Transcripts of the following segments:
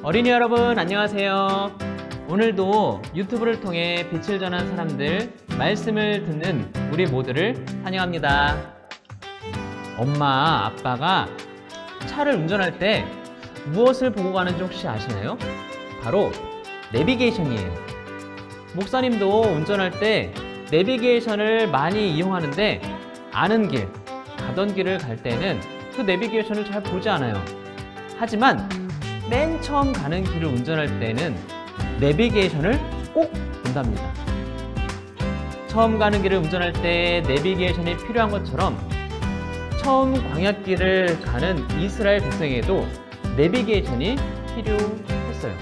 어린이 여러분 안녕하세요. 오늘도 유튜브를 통해 빛을 전한 사람들, 말씀을 듣는 우리 모두를 환영합니다. 엄마, 아빠가 차를 운전할 때 무엇을 보고 가는지 혹시 아시나요? 바로 내비게이션이에요. 목사님도 운전할 때 내비게이션을 많이 이용하는데 아는 길, 가던 길을 갈 때는 그 내비게이션을 잘 보지 않아요. 하지만 맨 처음 가는 길을 운전할 때는 내비게이션을 꼭 본답니다. 처음 가는 길을 운전할 때 내비게이션이 필요한 것처럼 처음 광야길을 가는 이스라엘 백성에게도 내비게이션이 필요했어요.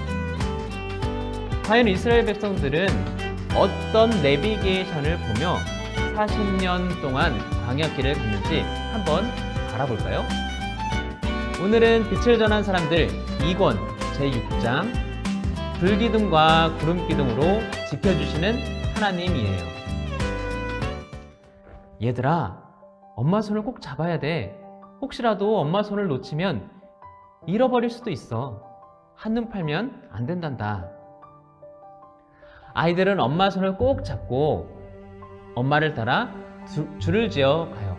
과연 이스라엘 백성들은 어떤 내비게이션을 보며 40년 동안 광야길을 갔는지 한번 알아볼까요? 오늘은 빛을 전한 사람들 2권 제6장 불기둥과 구름기둥으로 지켜주시는 하나님이에요. 얘들아, 엄마 손을 꼭 잡아야 돼. 혹시라도 엄마 손을 놓치면 잃어버릴 수도 있어. 한눈 팔면 안 된단다. 아이들은 엄마 손을 꼭 잡고 엄마를 따라 줄을 지어 가요.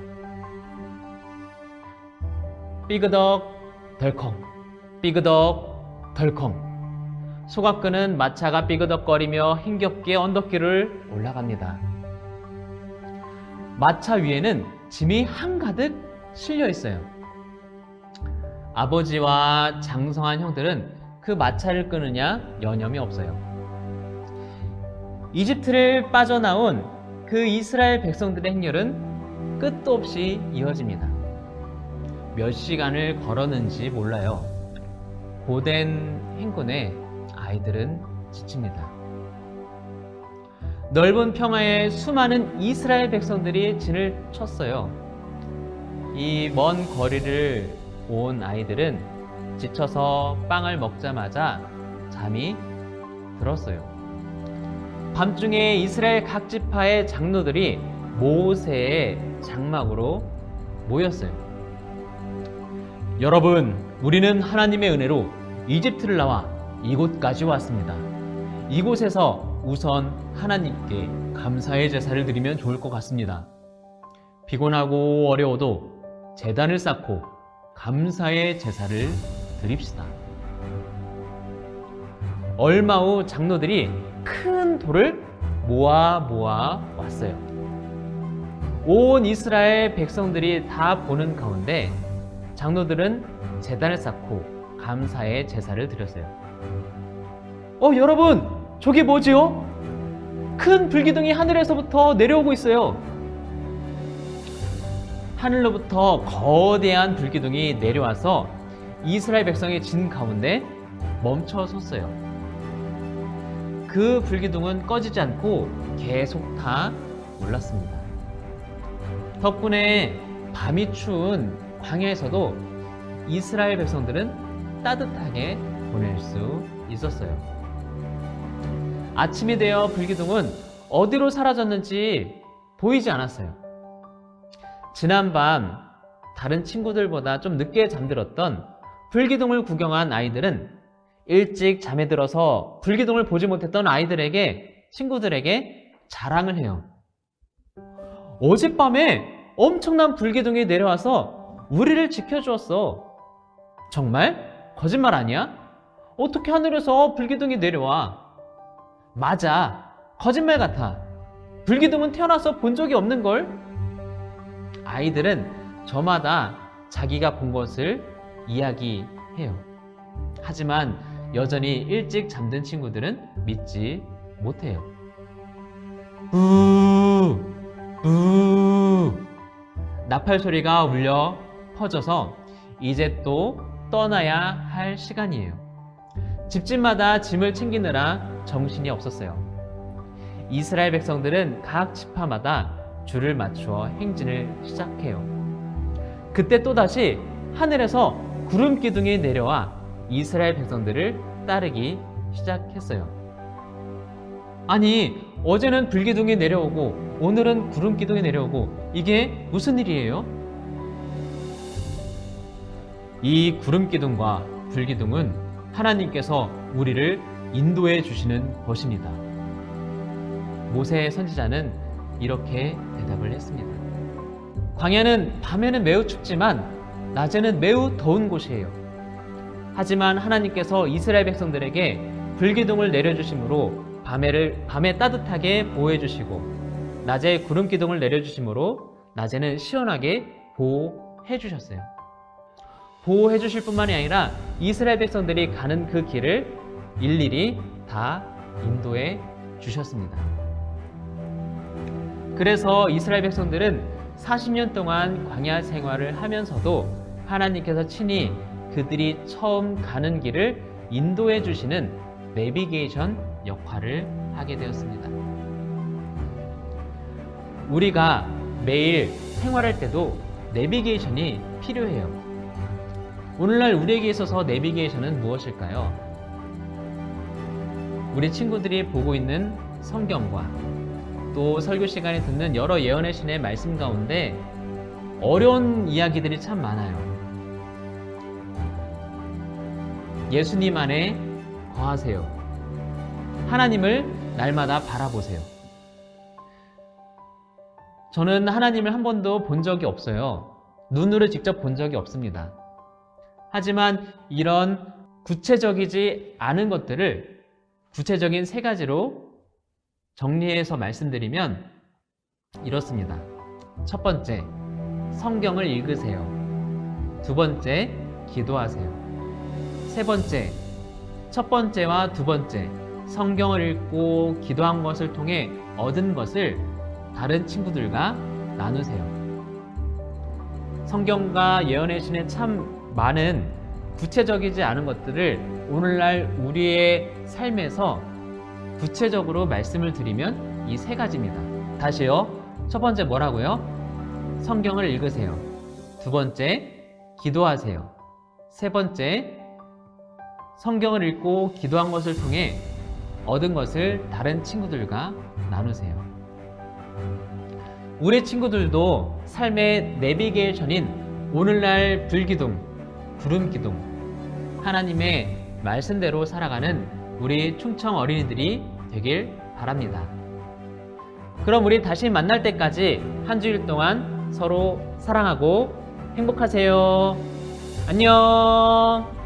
삐그덕 덜컹, 삐그덕 덜컹. 소가 끄는 마차가 삐그덕거리며 힘겹게 언덕길을 올라갑니다. 마차 위에는 짐이 한가득 실려 있어요. 아버지와 장성한 형들은 그 마차를 끄느냐 여념이 없어요. 이집트를 빠져나온 그 이스라엘 백성들의 행렬은 끝도 없이 이어집니다. 몇 시간을 걸었는지 몰라요. 고된 행군에 아이들은 지칩니다. 넓은 평야에 수많은 이스라엘 백성들이 진을 쳤어요. 이 먼 거리를 온 아이들은 지쳐서 빵을 먹자마자 잠이 들었어요. 밤중에 이스라엘 각 지파의 장로들이 모세의 장막으로 모였어요. 여러분, 우리는 하나님의 은혜로 이집트를 나와 이곳까지 왔습니다. 이곳에서 우선 하나님께 감사의 제사를 드리면 좋을 것 같습니다. 피곤하고 어려워도 제단을 쌓고 감사의 제사를 드립시다. 얼마 후 장로들이 큰 돌을 모아 왔어요. 온 이스라엘 백성들이 다 보는 가운데 장로들은 제단을 쌓고 감사의 제사를 드렸어요. 여러분, 저게 뭐지요? 큰 불기둥이 하늘에서부터 내려오고 있어요. 하늘로부터 거대한 불기둥이 내려와서 이스라엘 백성의 진 가운데 멈춰 섰어요. 그 불기둥은 꺼지지 않고 계속 타 올랐습니다. 덕분에 밤이 추운 광야에서도 이스라엘 백성들은 따뜻하게 보낼 수 있었어요. 아침이 되어 불기둥은 어디로 사라졌는지 보이지 않았어요. 지난밤 다른 친구들보다 좀 늦게 잠들었던 불기둥을 구경한 아이들은 일찍 잠에 들어서 불기둥을 보지 못했던 친구들에게 자랑을 해요. 어젯밤에 엄청난 불기둥이 내려와서 우리를 지켜주었어. 정말? 거짓말 아니야? 어떻게 하늘에서 불기둥이 내려와? 맞아. 거짓말 같아. 불기둥은 태어나서 본 적이 없는걸? 아이들은 저마다 자기가 본 것을 이야기해요. 하지만 여전히 일찍 잠든 친구들은 믿지 못해요. 나팔 소리가 울려 퍼져서 이제 또 떠나야 할 시간이에요. 집집마다 짐을 챙기느라 정신이 없었어요. 이스라엘 백성들은 각 지파마다 줄을 맞추어 행진을 시작해요. 그때 또다시 하늘에서 구름 기둥이 내려와 이스라엘 백성들을 따르기 시작했어요. 아니, 어제는 불기둥이 내려오고 오늘은 구름 기둥이 내려오고 이게 무슨 일이에요? 이 구름 기둥과 불기둥은 하나님께서 우리를 인도해 주시는 것입니다. 모세 선지자는 이렇게 대답을 했습니다. 광야는 밤에는 매우 춥지만 낮에는 매우 더운 곳이에요. 하지만 하나님께서 이스라엘 백성들에게 불기둥을 내려주심으로 밤에 따뜻하게 보호해 주시고 낮에 구름 기둥을 내려주심으로 낮에는 시원하게 보호해 주셨어요. 보호해 주실 뿐만이 아니라 이스라엘 백성들이 가는 그 길을 일일이 다 인도해 주셨습니다. 그래서 이스라엘 백성들은 40년 동안 광야 생활을 하면서도 하나님께서 친히 그들이 처음 가는 길을 인도해 주시는 내비게이션 역할을 하게 되었습니다. 우리가 매일 생활할 때도 내비게이션이 필요해요. 오늘날 우리에게 있어서 내비게이션은 무엇일까요? 우리 친구들이 보고 있는 성경과 또 설교 시간에 듣는 여러 예언의 신의 말씀 가운데 어려운 이야기들이 참 많아요. 예수님 안에 거하세요. 하나님을 날마다 바라보세요. 저는 하나님을 한 번도 본 적이 없어요. 눈으로 직접 본 적이 없습니다. 하지만 이런 구체적이지 않은 것들을 구체적인 세 가지로 정리해서 말씀드리면 이렇습니다. 첫 번째, 성경을 읽으세요. 두 번째, 기도하세요. 세 번째, 첫 번째와 두 번째, 성경을 읽고 기도한 것을 통해 얻은 것을 다른 친구들과 나누세요. 성경과 예언의 신에 참 많은 구체적이지 않은 것들을 오늘날 우리의 삶에서 구체적으로 말씀을 드리면 이 세 가지입니다. 다시요. 첫 번째 뭐라고요? 성경을 읽으세요. 두 번째, 기도하세요. 세 번째, 성경을 읽고 기도한 것을 통해 얻은 것을 다른 친구들과 나누세요. 우리 친구들도 삶의 내비게이션인 오늘날 불기둥, 구름기둥, 하나님의 말씀대로 살아가는 우리 충청 어린이들이 되길 바랍니다. 그럼 우리 다시 만날 때까지 한 주일 동안 서로 사랑하고 행복하세요. 안녕.